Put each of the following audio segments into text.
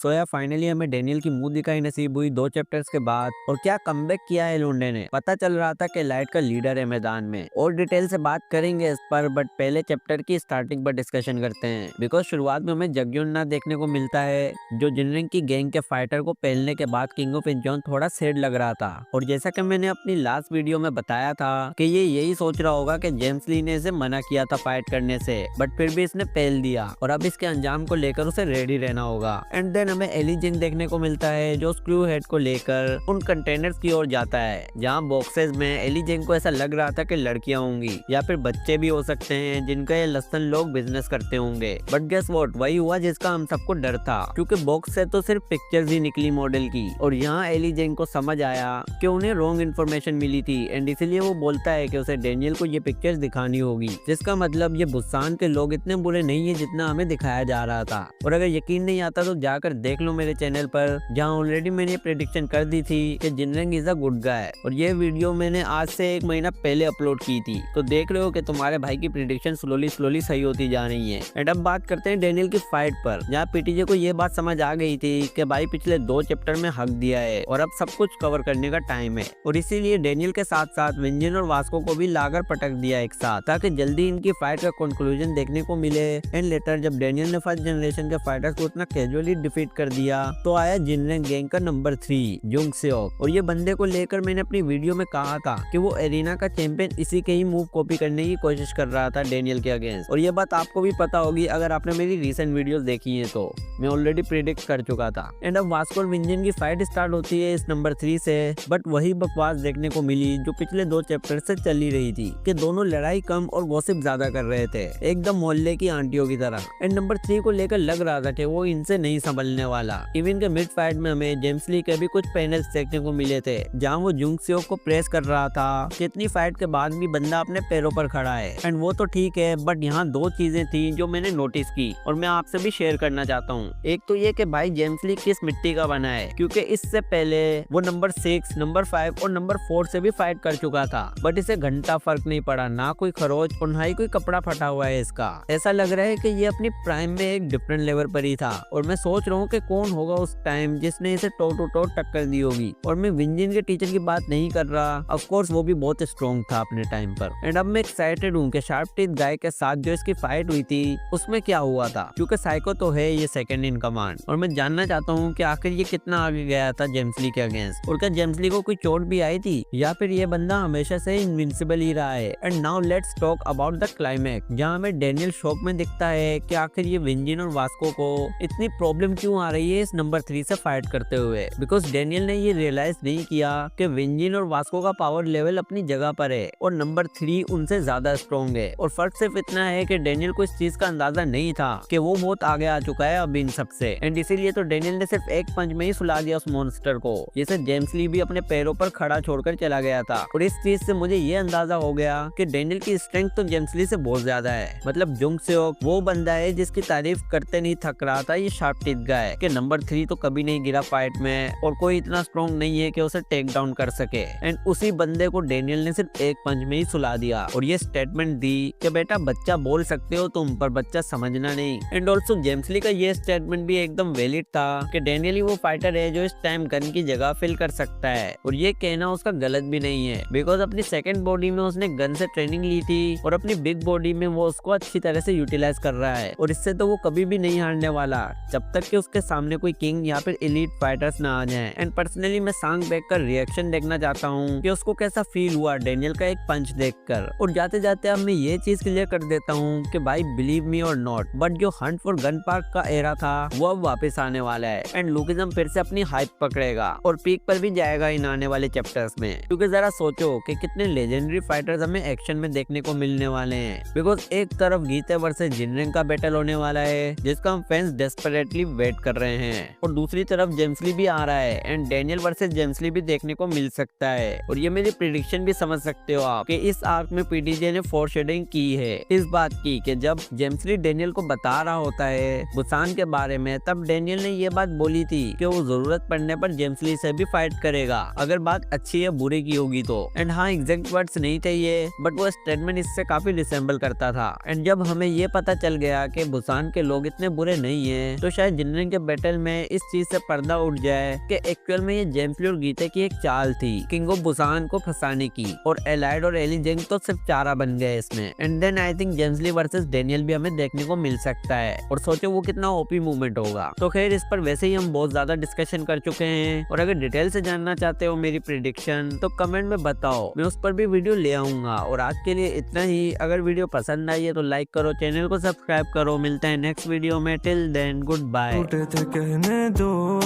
सोया finally हमें Daniel की मुंह दिखाई नसीब हुई 2 चैप्टर्स के बाद। और क्या कमबैक किया है लोंडे ने। पता चल रहा था कि लाइट का लीडर है मैदान में। और डिटेल से बात करेंगे इस पर, बट पहले चैप्टर की स्टार्टिंग पर डिस्कशन करते हैं। बिकॉज शुरुआत में हमें जगयुन देखने को मिलता है, जो जिनरिंग की गैंग के फाइटर को पहलने के बाद किंग ऑफ इंजॉन थोड़ा सैड लग रहा था। और जैसा कि मैंने अपनी लास्ट वीडियो में बताया था कि ये यही सोच रहा होगा कि जेम्स ली ने इसे मना किया था फाइट करने से, बट फिर भी इसने पहल दिया और अब इसके अंजाम को लेकर उसे रेडी रहना होगा। एंड देन हमें एली जिंग देखने को मिलता है, जो स्क्रू हेड को लेकर उन कंटेनर्स की ओर जाता है, जहां बॉक्सेस में एली जिंग को ऐसा लग रहा था कि लड़कियां होंगी या फिर बच्चे भी हो सकते हैं जिनका ये लसन लोग बिजनेस करते होंगे। बट गेस व्हाट, वही हुआ जिसका हम सबको डर था, क्योंकि बॉक्स से तो सिर्फ पिक्चर्स ही निकली मॉडल की। और यहाँ एली जिंग को समझ आया कि उन्हें रॉन्ग इन्फॉर्मेशन मिली थी, एंड इसीलिए वो बोलता है कि उसे डेनियल को ये पिक्चर्स दिखानी होगी, जिसका मतलब ये बुसान के लोग इतने बुरे नहीं है जितना हमें दिखाया जा रहा था। और अगर यकीन नहीं आता तो जाकर देख लो मेरे चैनल पर, जहाँ ऑलरेडी मैंने प्रेडिक्शन कर दी थी कि जिनरिंग इज अ गुड गाय। और ये वीडियो मैंने आज से 1 महीना पहले अपलोड की थी, तो देख रहे हो कि तुम्हारे भाई की प्रेडिक्शन स्लोली सही होती जा रही है। एंड अब बात करते हैं डेनियल की फाइट पर, जहाँ पीटीजे को ये बात समझ आ गई थी कि भाई पिछले 2 चैप्टर में हक दिया है और अब सब कुछ कवर करने का टाइम है। और इसीलिए डेनियल के साथ साथ विंजन और वास्को को भी लाकर पटक दिया एक साथ, ताकि जल्दी इनकी फाइट का कंक्लूजन देखने को मिले। एंड लेटर जब डेनियल ने फर्स्ट जनरेशन के फाइटर्स को इतना कैजुअली डिफीट कर दिया, तो आया जिनरिंग गैंग का नंबर 3 जुंग सेओक। और ये बंदे को लेकर मैंने अपनी वीडियो में कहा था कि वो एरिना का चैंपियन इसी के ही मूव कॉपी करने की कोशिश कर रहा था डेनियल के अगेंस्ट। और ये बात आपको भी पता होगी अगर आपने मेरी रिसेंट वीडियोस देखी है, तो मैं ऑलरेडी प्रेडिक्ट कर चुका था। एंड अब वास्को और विंजन की फाइट स्टार्ट होती है इस नंबर 3 से, बट वही बकवास देखने को मिली जो पिछले 2 चैप्टर से चल ही रही थी, कि दोनों लड़ाई कम और गॉसिप ज्यादा कर रहे थे, एकदम मोहल्ले की आंटियों की तरह। एंड नंबर 3 को लेकर लग रहा था कि वो इनसे नहीं संभलने वाला। इवन के मिड फाइट में हमें जेम्स ली के भी कुछ पैनल्स देखने को मिले थे, जहाँ वो जुंग सेओक को प्रेस कर रहा था। कितनी फाइट के बाद भी बंदा अपने पैरों पर खड़ा है, एंड वो तो ठीक है, बट यहाँ 2 चीजें थी जो मैंने नोटिस की और मैं आपसे भी शेयर करना चाहता हूँ। एक तो ये कि भाई जेम्स ली किस मिट्टी का बना है, क्योंकि इससे पहले वो नंबर 6, नंबर 5 और नंबर 4 से भी फाइट कर चुका था, बट इसे घंटा फर्क नहीं पड़ा, ना कोई खरोच और ना ही कोई कपड़ा फटा हुआ है इसका। ऐसा लग रहा है कि ये अपनी प्राइम में एक डिफरेंट लेवल पर ही था। और मैं सोच रहा हूँ कि कौन होगा उस टाइम जिसने इसे टो टू टो टक्कर दी होगी। और मैं विंजन के टीचर की बात नहीं कर रहा, ऑफ कोर्स वो भी बहुत स्ट्रॉन्ग था अपने टाइम पर। एंड अब मैं एक्साइटेड हूँ कि शार्प टीथ गाय के साथ जो इसकी फाइट हुई थी उसमें क्या हुआ था, क्योंकि साइको तो है ये सेकंड इन कमांड। और मैं जानना चाहता हूँ कि आखिर ये कितना आगे गया था जेम्स ली के अगेंस्ट, और क्या जेम्स ली को कोई चोट भी आई थी, या फिर ये बंदा हमेशा से इनविंसिबल ही रहा है। And now let's talk about the climax, जहाँ हमें डेनियल शॉक में दिखता है कि आखिर ये विंजन और वास्को को इतनी प्रॉब्लम क्यों आ रही है इस नंबर 3 से फाइट करते हुए। बिकॉज डेनियल ने ये रियलाइज नहीं किया कि विंजन और वास्को का पावर लेवल अपनी जगह पर है और नंबर 3 उनसे ज्यादा स्ट्रॉन्ग है। और फर्क सिर्फ इतना है कि डेनियल को इस चीज का अंदाजा नहीं था कि वो बहुत आगे आ चुका है अब इन सबसे। एंड इसीलिए तो डेनियल ने सिर्फ एक पंच में ही सुला दिया उस मॉन्स्टर को, जिसे जेम्स ली भी अपने पैरों पर खड़ा छोड़कर चला गया था। और इस चीज से मुझे ये अंदाजा हो गया कि डेनियल की स्ट्रेंथ तो जेम्स ली से बहुत ज्यादा है। मतलब जुंग सेओक वो बंदा है जिसकी तारीफ करते नहीं थक रहा था ये शार्प टीथ गाय, कि नंबर 3 तो कभी नहीं गिरा फाइट में और कोई इतना स्ट्रॉन्ग नहीं है कि उसे टेक डाउन कर सके। एंड उसी बंदे को डेनियल ने सिर्फ एक पंच में ही सुला दिया और ये स्टेटमेंट दी कि बेटा बच्चा बोल सकते हो तुम, पर बच्चा समझना नहीं। एंड ऑल्सो जेम्स ली का ये स्टेटमेंट भी एकदम वैलिड था कि डेनियल ही वो फाइटर है जो इस टाइम गन की जगह फिल कर सकता है। और ये कहना उसका गलत भी नहीं है, बिकॉज अपनी सेकंड बॉडी में उसने गन से ट्रेनिंग ली थी और अपनी बिग बॉडी में वो उसको अच्छी तरह से यूटिलाइज कर रहा है। और इससे तो वो कभी भी नहीं हारने वाला जब तक कि उसके सामने कोई किंग या फिर एलीट फाइटर्स ना आ जाएं। एंड पर्सनली मैं सांग बैक का रिएक्शन देखना चाहता हूँ कि उसको कैसा फील हुआ डेनियल का एक पंच देखकर। और जाते जाते अब मैं ये चीज क्लियर कर देता हूँ कि भाई बिलीव मी और नॉट, बट जो हंट फॉर गन पार्क का एरा था वो अब वापस आने वाला है। एंड लुकिज्म फिर से अपनी हाइप पकड़ेगा और पीक पर भी जाएगा इन आने वाले चैप्टर्स में। क्योंकि जरा सोचो कि कितने लेजेंडरी फाइटर्स हमें एक्शन में देखने को मिलने वाले हैं। बिकॉज एक तरफ गीते वर्सेस जिनरिंग का बैटल होने वाला है जिसका हम फैंस डेस्परेटली वेट कर रहे हैं, और दूसरी तरफ जेम्स ली भी आ रहा है एंड डेनियल वर्सेस जेम्स ली भी देखने को मिल सकता है। और ये मेरी प्रेडिक्शन भी समझ सकते हो आप कि इस आर्क में पीटीजे ने फोरशेडिंग की है इस बात की कि जब जेम्स ली डेनियल को बता रहा होता है बुसान के बारे में, तब डेनियल ने ये बात बोली थी कि वो जरूरत पड़ने पर जेम्स ली से भी फाइट करेगा अगर बात अच्छी या बुरे की होगी तो। एंड हाँ, एग्जैक्ट वर्ड्स नहीं थे ये, बट वो स्टेटमेंट इससे काफी रिसेंबल करता था। एंड जब हमें ये पता चल गया कि बुसान के लोग इतने बुरे नहीं हैं, तो शायद जिनरिंग के बैटल में इस चीज से पर्दा उठ जाए कि एक्चुअल में ये जेम्स ली और गीता की एक चाल थी किंग ऑफ बुसान को फंसाने की, और एलाइड और एली जेंग तो सिर्फ चारा बन गए इसमें। And then I think James Lee versus Daniel भी हमें देखने को मिल सकता है, और सोचो वो कितना ओपी मूवमेंट होगा। तो खैर इस पर वैसे ही हम बहुत ज्यादा डिस्कशन कर चुके हैं, और अगर डिटेल से जानना चाहते हो मेरी प्रेडिक्शन तो कमेंट में बताओ, मैं उस पर भी वीडियो ले आऊंगा। और आज के लिए इतना ही। अगर वीडियो पसंद आई है तो लाइक करो, चैनल को सब्सक्राइब करो। मिलते हैं नेक्स्ट वीडियो में। Till then good bye. उठे थे कहने दो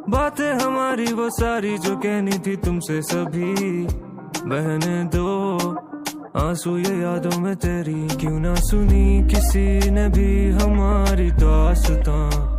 बातें हमारी वो सारी जो कहनी थी तुमसे सभी, बहने दो आंसू ये यादों में तेरी, क्यों ना सुनी किसी ने भी हमारी दास्तां।